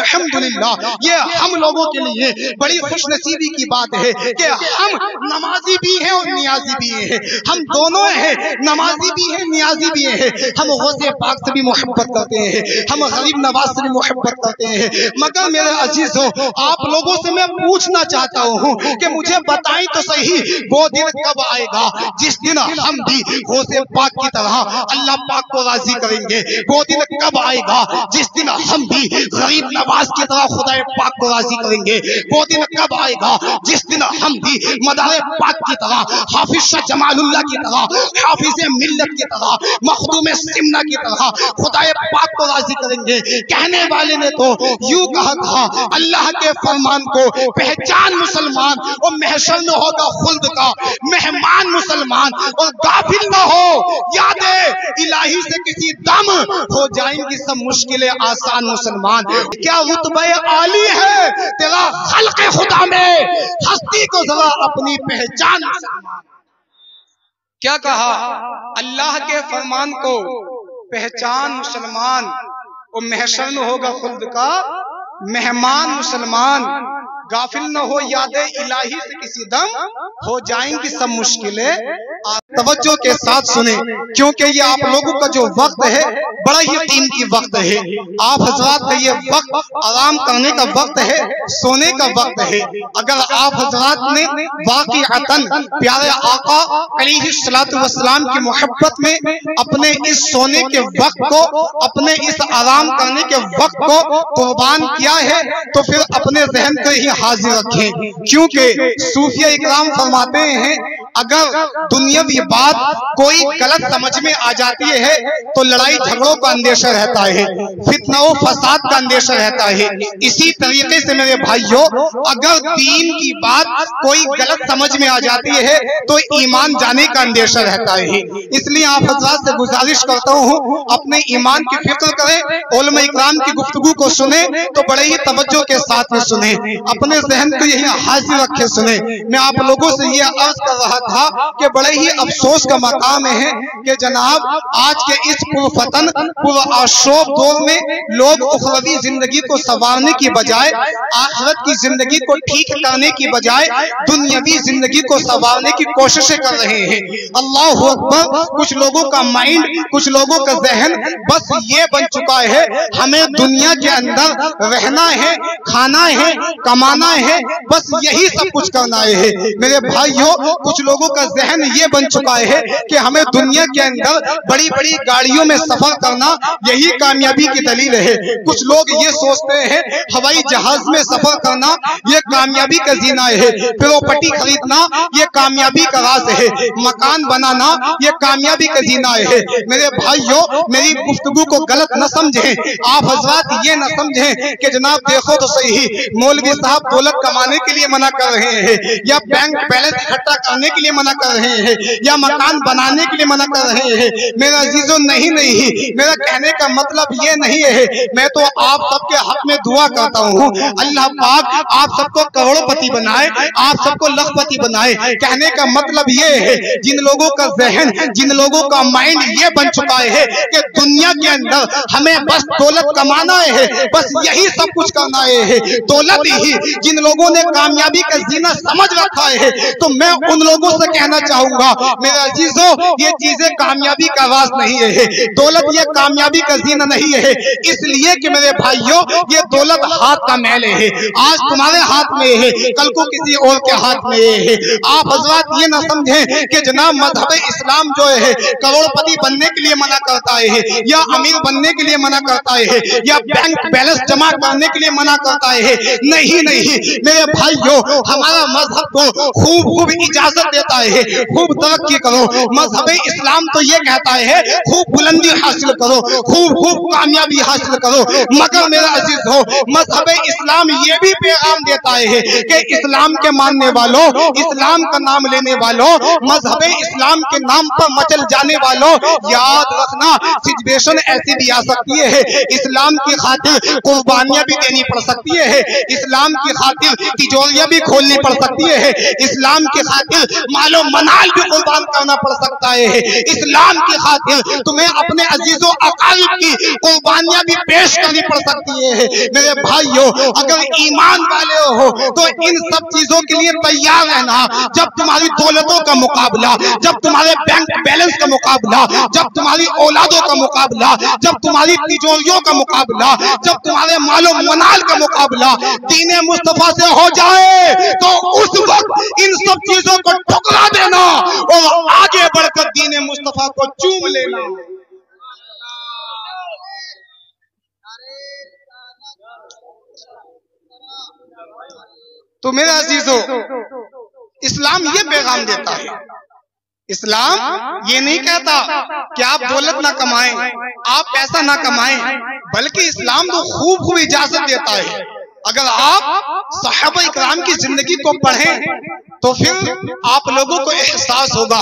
الحمدللہ یہ ہم لوگوں کے لیے بڑی خوش نصیبی کی بات ہے کہ ہم نمازی بھی ہیں اور نیازی بھی ہیں، ہم دونوں ہیں، نمازی بھی ہیں نیازی بھی ہیں، ہم غوث پاک سے بھی محبت کرتے ہیں، ہم غریب نواز سے بھی محبت کرتے ہیں۔ مگر میرے عزیزوں آپ لوگوں سے میں پوچھنا چاہتا ہوں کہ مجھے بتائیں تو صحیح وہ دن کب آئے گا جس دن ہم بھی غوث پاک کی طرح اللہ پاک کو راضی کریں گے؟ وہ دن کب آئے گا جس دن ہم بھی غریب نواز کی طرح خدا پاک کو راضی کریں گے؟ وہ دن کب آئے گا جس دن ہم بھی مدار پاک کی طرح، حافظ شاہ جمال اللہ کی طرح، حافظ ملت کی طرح، مخدوم سمنا کی طرح خدا پاک کو راضی کریں گے؟ کہنے والے نے تو یوں کہا تھا اللہ کے فرمان کو پہچان مسلمان اور محشر میں ہوگا خلد کا مہمان مسلمان، اور غافل نہ ہو یاد الہی سے کسی دم ہو جائیں گی سب مشکلیں آسان مسلمان۔ کیا رتبہ عالی ہے تیرا خلق خدا میں، ہستی کو ذرا اپنی پہچان مسلمان۔ کیا کہا؟ اللہ کے فرمان کو پہچان مسلمان اور محشر میں ہوگا خلد کا مہمان مسلمان، غافل نہ ہو یاد الہی سے کسی دم ہو جائیں گی سب مشکلیں۔ توجہ کے ساتھ سنیں کیونکہ یہ آپ لوگوں کا جو وقت ہے بڑا ہی قیمتی وقت ہے۔ آپ حضرات کا یہ وقت آرام کرنے کا وقت ہے، سونے کا وقت ہے۔ اگر آپ حضرات نے واقعتاً پیارے آقا علیہ الصلوۃ والسلام کی محبت میں اپنے اس سونے کے وقت کو، اپنے اس آرام کرنے کے وقت کو قربان کیا ہے تو پھر اپنے ذہن کو ہی حاضر رکھیں، کیونکہ صوفیہ اکرام فرماتے ہیں اگر دنیاوی بات کوئی غلط سمجھ میں آ جاتی ہے تو لڑائی جھگڑوں کا اندیشہ رہتا ہے، فتنہ و فساد کا اندیشہ رہتا ہے۔ اسی طریقے سے میرے بھائیوں اگر دین کی بات کوئی غلط سمجھ میں آ جاتی ہے تو ایمان جانے کا اندیشہ رہتا ہے۔ اس لیے آپ حضرات سے گزارش کرتا ہوں اپنے ایمان کی فکر کریں، علماء اکرام کی گفتگو کو سنیں تو بڑے ہی توجہ کے ساتھ میں سنیں، اپنے ذہن کو یہی حاضر رکھے سنیں۔ میں آپ لوگوں سے یہ عرض کر رہا تھا کہ بڑے ہی افسوس کا مقام ہے کہ جناب آج کے اس پرفتن پرآشوب دور میں لوگ اخروی زندگی کو سنوارنے کی بجائے، آخرت کی زندگی کو ٹھیک کرنے کی بجائے دنیاوی زندگی کو سنوارنے کی کوششیں کر رہے ہیں۔ اللہ اکبر! کچھ لوگوں کا مائنڈ، کچھ لوگوں کا ذہن بس یہ بن چکا ہے ہمیں دنیا کے اندر رہنا ہے، کھانا ہے، کمانا ہے، بس یہی سب کچھ کرنا ہے۔ میرے بھائیوں کچھ لوگوں کا ذہن یہ بن چکا ہے کہ ہمیں دنیا کے اندر بڑی بڑی گاڑیوں میں سفر کرنا یہی کامیابی کی دلیل ہے۔ کچھ لوگ یہ سوچتے ہیں ہوائی جہاز میں سفر کرنا یہ کامیابی کا زینہ ہے، پراپرٹی خریدنا یہ کامیابی کا راز ہے، مکان بنانا یہ کامیابی کا زینہ ہے۔ میرے بھائیوں میری گفتگو کو غلط نہ سمجھیں، آپ حضرات یہ نہ سمجھیں کہ جناب دیکھو تو صحیح مولوی صاحب دولت کمانے کے لیے منع کر رہے ہیں یا بینک بیلنس اکٹھا کرنے کے لیے منع کر رہے ہیں یا مکان بنانے کے لیے منع کر رہے ہیں۔ میرا عزیزوں نہیں، میرا کہنے کا مطلب یہ نہیں ہے۔ میں تو آپ سب کے حق میں دعا کرتا ہوں اللہ پاک آپ سب کو کروڑ پتی بنائے، آپ سب کو لاکھ پتی بنائے۔ کہنے کا مطلب یہ ہے جن لوگوں کا ذہن، جن لوگوں کا مائنڈ یہ بن چکا ہے کہ دنیا کے اندر ہمیں بس دولت کمانا ہے، بس یہی سب کچھ کرنا ہے، دولت ہی جن لوگوں نے کامیابی کا زینہ سمجھ رکھا ہے، تو میں ان لوگوں سے کہنا چاہوں گا میرے عزیزوں یہ چیزیں کامیابی کا راز نہیں ہے، دولت یہ کامیابی کا زینہ نہیں ہے، اس لیے کہ میرے بھائیوں یہ دولت ہاتھ کا میل ہے، آج تمہارے ہاتھ میں ہے کل کو کسی اور کے ہاتھ میں ہے۔ آپ حضرات یہ نہ سمجھیں کہ جناب مذہب اسلام جو ہے کروڑ پتی بننے کے لیے منع کرتا ہے یا امیر بننے کے لیے منع کرتا ہے یا بینک بیلنس جمع کرنے کے لیے منع کرتا ہے، نہیں میرے بھائیوں ہمارا مذہب تو خوب اجازت دیتا ہے خوب ترقی کرو۔ مذہب اسلام تو یہ کہتا ہے خوب بلندی حاصل کرو، خوب کامیابی حاصل کرو، مگر میرا عزیز ہو مذہب اسلام یہ بھی پیغام دیتا ہے کہ اسلام کے ماننے والوں، اسلام کا نام لینے والوں، مذہب اسلام کے نام پر مچل جانے والوں، یاد رکھنا سچویشن ایسی بھی آ سکتی ہے، اسلام کی خاطر قربانیاں بھی دینی پڑ سکتی ہے، اسلام کی خاطر تجوریاں بھی کھولنی پڑ سکتی ہے، اسلام کی خاطر مال و منال بھی قربان کرنا پڑ سکتا ہے، اسلام کی خاطر تمہیں اپنے عزیز و اقارب کی قربانیاں بھی پیش کرنی پڑ سکتی ہے۔ میرے بھائیو، اگر ایمان والے ہو تو ان سب چیزوں کے لیے تیار رہنا۔ جب تمہاری دولتوں کا مقابلہ، جب تمہارے بینک بیلنس کا مقابلہ، جب تمہاری اولادوں کا مقابلہ، جب تمہاری تجوریوں کا مقابلہ، جب تمہارے مال و منال کا مقابلہ دین مصطفیٰ سے ہو جائے تو اس وقت ان سب چیزوں کو ٹھکرا دینا اور آگے بڑھ کر دین مصطفیٰ کو چوم لینا۔ تو میرے عزیزو، اسلام یہ پیغام دیتا ہے، اسلام یہ نہیں کہتا کہ آپ دولت نہ کمائیں، آپ پیسہ نہ کمائیں، بلکہ اسلام تو خوب اجازت دیتا ہے۔ اگر آپ صحابہ اکرام کی زندگی کو پڑھیں تو پھر آپ لوگوں کو احساس ہوگا،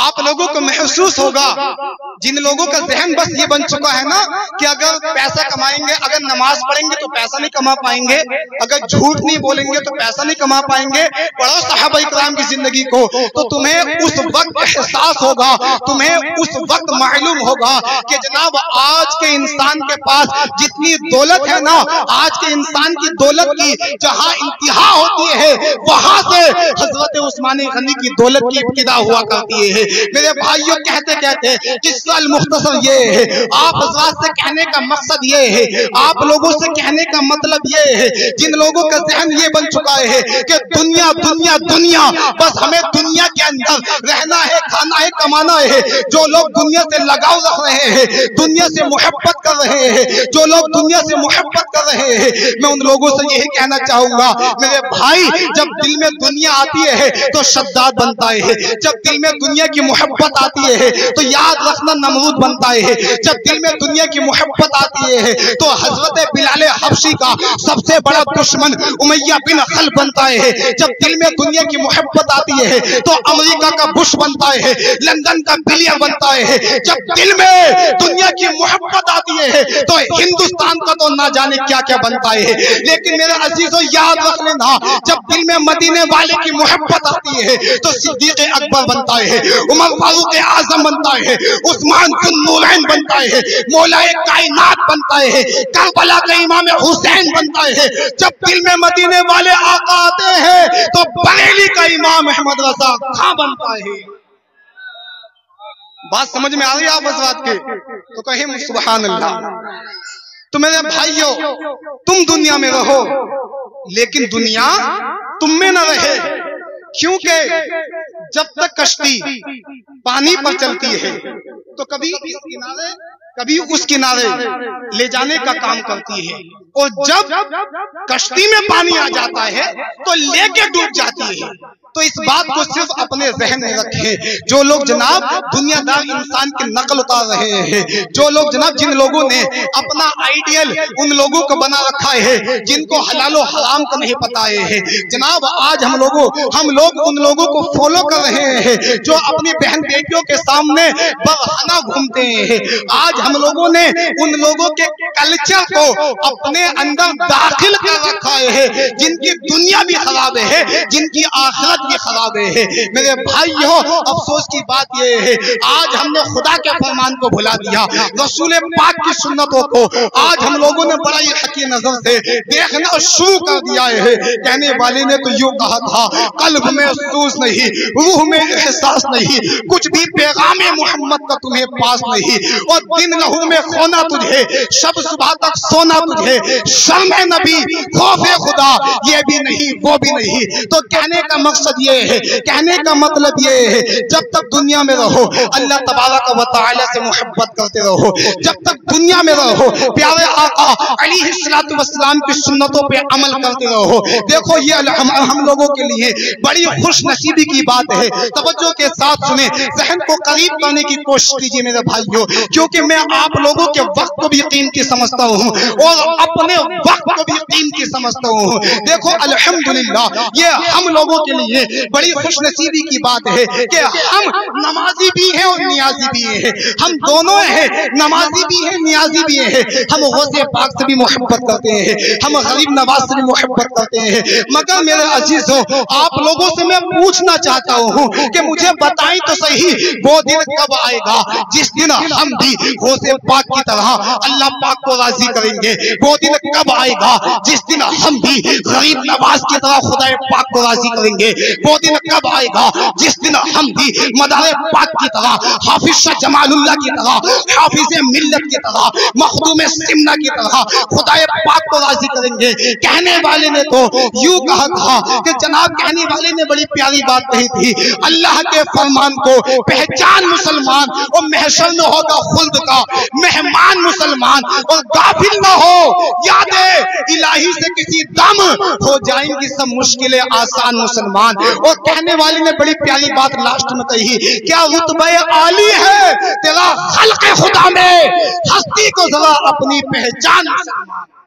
آپ لوگوں کو محسوس ہوگا، جن لوگوں کا ذہن بس یہ بن چکا ہے نا کہ اگر پیسہ کمائیں گے، اگر نماز پڑھیں گے تو پیسہ نہیں کما پائیں گے، اگر جھوٹ نہیں بولیں گے تو پیسہ نہیں کما پائیں گے، پڑھو صحابہ اکرام کی زندگی کو تو تمہیں اس وقت احساس ہوگا، تمہیں اس وقت معلوم ہوگا کہ جناب آج کے انسان کے پاس جتنی دولت ہے نا، آج کے انسان کی دولت کی جہاں انتہا ہوتی ہے وہاں سے حضرت عثمان غنی کی دولت کی ابتدا ہوا کرتی ہے۔ میرے بھائیوں، کہتے کہتے قصہ المختصر یہ ہے، آپ حضرات سے کہنے کا مقصد یہ ہے، آپ لوگوں سے کہنے کا مطلب یہ ہے، جن لوگوں کا ذہن یہ بن چکا ہے کہ دنیا دنیا دنیا، بس ہمیں دنیا کے اندر رہنا ہے، کھانا ہے، کمانا ہے، جو لوگ دنیا سے لگاؤ رکھ رہے ہیں، دنیا سے محبت کر رہے ہیں، جو لوگ دنیا سے محبت کر رہے ہیں، میں ان لوگوں سے یہی کہنا چاہوں گا، میرے بھائی، جب دل میں دنیا آتی ہے تو شداد بنتا ہے، جب دل میں دنیا کی محبت آتی ہے تو یاد رکھنا نمرود بنتا ہے، جب دل میں دنیا کی محبت آتی ہے تو حضرت بلال حبشی کا سب سے بڑا دشمن امیہ بن خلف بنتا ہے، جب دل میں دنیا کی محبت آتی ہے تو امریکہ کا بش بنتا ہے، لندن کا بلیئر بنتا ہے، جب دل میں دنیا کی محبت آتی ہے تو ہندوستان کا تو نہ جانے کیا کیا بنتا ہے۔ لیکن میرے عزیزو، یاد رکھ لینا، جب دل میں مدینے والے کی محبت آتی ہے تو صدیق اکبر بنتا ہے، عمر فاروق اعظم بنتا ہے، عثمان ذو النورین بنتا ہے، مولا کائنات بنتا ہے، کربلا کا امام حسین بنتا ہے۔ جب دل میں مدینے والے آقا آتے ہیں تو بریلی کا امام احمد رضا خاں بنتا ہے۔ بات سمجھ میں آ رہی ہے آپ حضرات کے؟ تو کہیں سبحان اللہ۔ تو میرے بھائیو، تم دنیا میں رہو لیکن دنیا تم میں نہ رہے، کیونکہ جب تک کشتی پانی پر چلتی ہے تو کبھی اس کنارے کبھی اس کنارے لے جانے کا کام کرتی ہے، اور جب کشتی میں پانی آ جاتا ہے تو لے کے ڈوب جاتی ہے۔ تو اس بات کو صرف اپنے ذہن میں رکھیں، جو لوگ جناب دنیا دار انسان کی نقل اتار رہے ہیں، جو لوگ جناب جن لوگوں نے اپنا آئیڈیل ان لوگوں کو بنا رکھا ہے جن کو حلال و حرام کا نہیں پتا ہے، جناب آج ہم لوگ ان لوگوں کو فالو کر رہے ہیں جو اپنی بہن بیٹیوں کے سامنے برہنہ گھومتے ہیں۔ آج ہم لوگوں نے ان لوگوں کے کلچر کو اپنے اندر داخل کر رکھا ہے جن کی دنیا بھی خراب ہے، جن کی آخرت بھی خراب ہے۔ میرے بھائیوں، افسوس کی بات یہ ہے آج ہم نے خدا کے فرمان کو بھلا دیا، رسول پاک کی سنتوں کو آج ہم لوگوں نے بڑا ہی حقیر نظر سے دیکھنا شروع کر دیا ہے۔ کہنے والے نے تو یوں کہا تھا، قلب میں سوز نہیں، روح میں احساس نہیں، کچھ بھی پیغام محمد کا تمہیں پاس نہیں، اور دن لہو میں کھونا تجھے، شب صبح تک سونا تجھے، شرم نبی خوف خدا یہ بھی نہیں وہ بھی نہیں۔ تو کہنے کا مقصد مقصد یہ ہے، کہنے کا مطلب یہ ہے جب تک دنیا میں رہو اللہ تبارک و تعالی سے محبت کرتے رہو، جب تک دنیا میں رہو پیارے آقا علیہ السلام کی سنتوں پہ عمل کرتے رہو۔ دیکھو یہ ہم لوگوں کے لیے بڑی خوش نصیبی کی بات ہے، توجہ کے ساتھ سنیں، ذہن کو قریب کرنے کی کوشش کیجیے میرے بھائیوں، کیونکہ میں آپ لوگوں کے وقت کو بھی قیمتی سمجھتا ہوں اور اپنے وقت کو بھی قیمتی سمجھتا ہوں۔ دیکھو الحمدللہ یہ ہم لوگوں کے لیے بڑی خوش نصیبی کی بات ہے کہ ہم نمازی بھی ہیں اور نیازی بھی ہیں، ہم دونوں ہیں، نمازی بھی ہیں نیازی بھی ہیں، ہم غوث پاک سے بھی محبت کرتے ہیں، ہم غریب نواز سے بھی محبت کرتے ہیں، مگر میرے عزیزوں آپ لوگوں سے میں پوچھنا چاہتا ہوں کہ مجھے بتائیں تو صحیح وہ دن کب آئے گا جس دن ہم بھی غوث پاک کی طرح اللہ پاک کو راضی کریں گے؟ وہ دن کب آئے گا جس دن ہم بھی غریب نواز کی طرح خدا پاک کو راضی کریں گے؟ وہ دن کب آئے گا جس دن ہم بھی مدار پاک کی طرح، حافظ شاہ جمال اللہ کی طرح، حافظ ملت کی طرح، مخدوم سمنہ کی طرح خدا پاک کو راضی کریں گے؟ کہنے والے نے تو یوں کہا تھا کہ جناب کہنے والے نے بڑی پیاری بات کہی تھی، اللہ کے فرمان کو پہچان مسلمان اور محشر میں ہوگا خلد کا مہمان مسلمان، اور غافل نہ ہو یاد الہی سے کسی دم ہو جائیں گی سب مشکلیں آسان مسلمان۔ اور کہنے والے نے بڑی پیاری بات لاسٹ میں کہی، کیا رتبہ عالی ہے تیرا خلق خدا میں، ہستی کو ذرا اپنی پہچان مسلمان۔